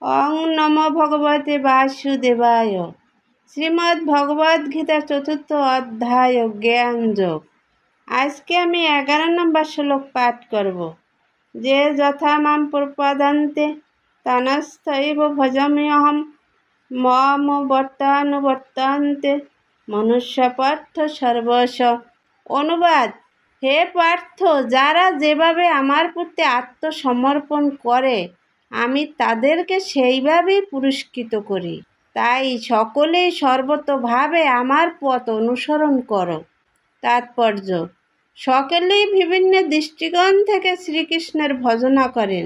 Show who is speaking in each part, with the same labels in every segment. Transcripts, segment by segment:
Speaker 1: ওং নমো ভগবতে বাসুদেবায়। শ্রীমদ্ ভগবদ গীতা ৪র্থ অধ্যায় জ্ঞান যোগ। আজকে আমি 11 নম্বর শ্লোক পাঠ করব। যে যথা মাম প্রপদ্যন্তে তনস্থৈব ভজাম্যহম মম বর্তানুবর্তন্তে মনুষ্য পার্থ সর্বস্ব। অনুবাদ: হে পার্থ, যারা যেভাবে আমার প্রতি আত্মসমর্পণ করে আমি তাদেরকে সেইভাবেই পুরস্কৃত করি। তাই সকলেই সর্বতোভাবে আমার পথ অনুসরণ করো। তাৎপর্য: সকলেই বিভিন্ন দৃষ্টিকোণ থেকে শ্রীকৃষ্ণের ভজনা করেন।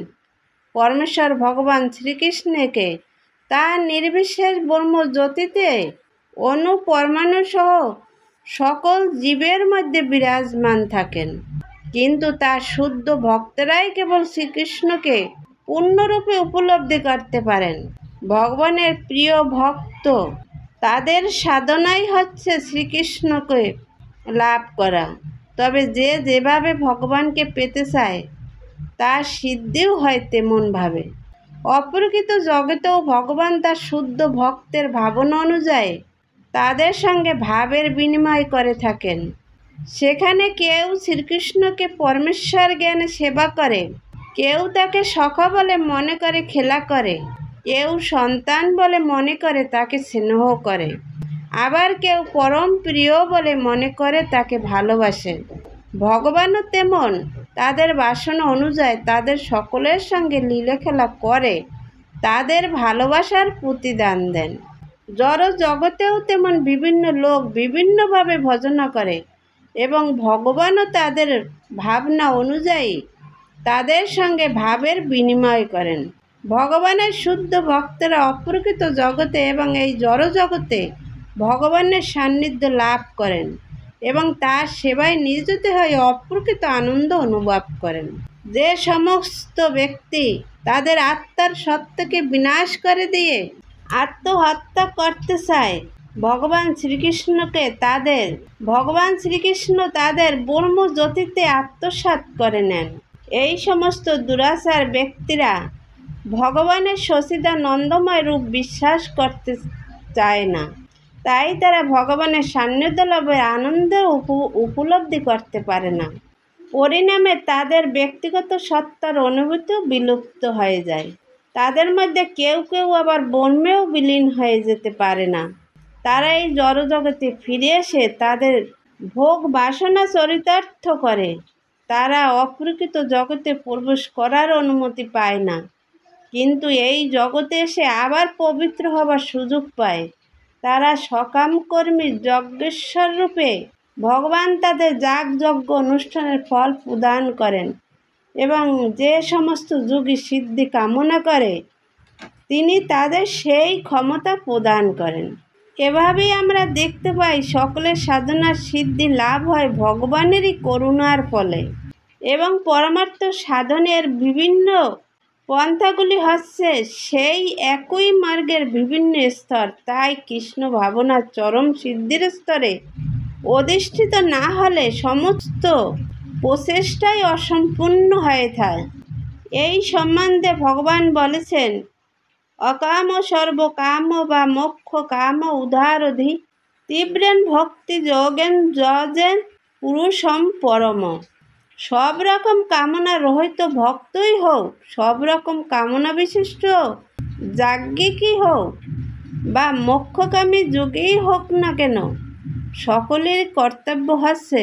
Speaker 1: পরমেশ্বর ভগবান শ্রীকৃষ্ণকে তার নির্বিশেষ ব্রহ্মজ্যোতিতে অণু পরমাণু সহ সকল জীবের মধ্যে বিরাজমান থাকেন, কিন্তু তার শুদ্ধ ভক্তরাই কেবল শ্রীকৃষ্ণকে পূর্ণরূপে উপলব্ধি করতে পারেন। ভগবানের প্রিয় ভক্ত তাদের সাধনাই হচ্ছে শ্রীকৃষ্ণকে লাভ করা। তবে যে যেভাবে ভগবানকে পেতে চায় তার সিদ্ধিও হয় তেমনভাবে। অপ্রকৃত জগতেও ভগবান তার শুদ্ধ ভক্তের ভাবনা অনুযায়ী তাদের সঙ্গে ভাবের বিনিময় করে থাকেন। সেখানে কেউ শ্রীকৃষ্ণকে পরমেশ্বর জ্ঞানে সেবা করে, কেউ তাকে সখা বলে মনে করে খেলা করে, কেউ সন্তান বলে মনে করে তাকে স্নেহ করে, আবার কেউ পরম প্রিয় বলে মনে করে তাকে ভালোবাসে। ভগবানও তেমন তাদের বাসনা অনুযায়ী তাদের সকলের সঙ্গে লীলা খেলা করে তাদের ভালোবাসার প্রতিদান দেন। জড় জগতেও তেমন বিভিন্ন লোক বিভিন্নভাবে ভজনা করে এবং ভগবানও তাদের ভাবনা অনুযায়ী তাদের সঙ্গে ভাবের বিনিময় করেন। ভগবানের শুদ্ধ ভক্তরা অপ্রকৃত জগতে এবং এই জড় জগতে ভগবানের সান্নিধ্য লাভ করেন এবং তার সেবায় নিয়োজিত হয়ে অপ্রকৃত আনন্দ অনুভব করেন। যে সমস্ত ব্যক্তি তাদের আত্মার সত্যকে বিনাশ করে দিয়ে আত্মহত্যা করতে চায়, ভগবান শ্রীকৃষ্ণ তাদের ব্রহ্মজ্যোতিতে আত্মসাৎ করে নেন। এই সমস্ত দুরাচার ব্যক্তিরা ভগবানের সচ্চিদানন্দময় রূপ বিশ্বাস করতে চায় না। তাই তারা ভগবানের সান্নিধ্য লাভের আনন্দ উপলব্ধি করতে পারে না। পরিণামে তাদের ব্যক্তিগত সত্তার অনুভূতিও বিলুপ্ত হয়ে যায়। তাদের মধ্যে কেউ কেউ আবার ব্রহ্মেও বিলীন হয়ে যেতে পারে না। তারা এই জড়জগতে ফিরে এসে তাদের ভোগ বাসনা চরিতার্থ করে। তারা অপ্রকৃত জগতে প্রবেশ করার অনুমতি পায় না, কিন্তু এই জগতে এসে আবার পবিত্র হবার সুযোগ পায়। তারা সকামকর্মী যজ্ঞেশ্বর রূপে ভগবান তাদের যাগযজ্ঞ অনুষ্ঠানের ফল প্রদান করেন এবং যে সমস্ত যোগী সিদ্ধি কামনা করে তিনি তাদের সেই ক্ষমতা প্রদান করেন। এভাবেই আমরা দেখতে পাই সকলের সাধনার সিদ্ধি লাভ হয় ভগবানেরই করুণার ফলে এবং পরমার্থ সাধনের বিভিন্ন পন্থাগুলি হচ্ছে সেই একই মার্গের বিভিন্ন স্তর। তাই কৃষ্ণ ভাবনার চরম সিদ্ধির স্তরে অধিষ্ঠিত না হলে সমস্ত প্রচেষ্টাই অসম্পূর্ণ হয়ে থাকে। এই সম্বন্ধে ভগবান বলেছেন, অকাম সর্বকাম বা মোক্ষ কাম উদারধি তীব্রেন ভক্তি যোগেন যজেন পুরুষম পরম। সব রকম কামনা রহিত ভক্তই হোক, সব রকম কামনা বিশিষ্ট যাজ্ঞিকই হোক বা মোক্ষকামী যোগীই হোক না কেন, সকলের কর্তব্য হচ্ছে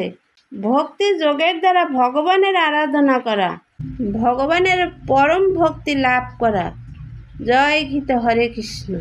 Speaker 1: ভক্তি যোগের দ্বারা ভগবানের আরাধনা করা, ভগবানের পরম ভক্তি লাভ করা। জয় গীতা। হরে কৃষ্ণ।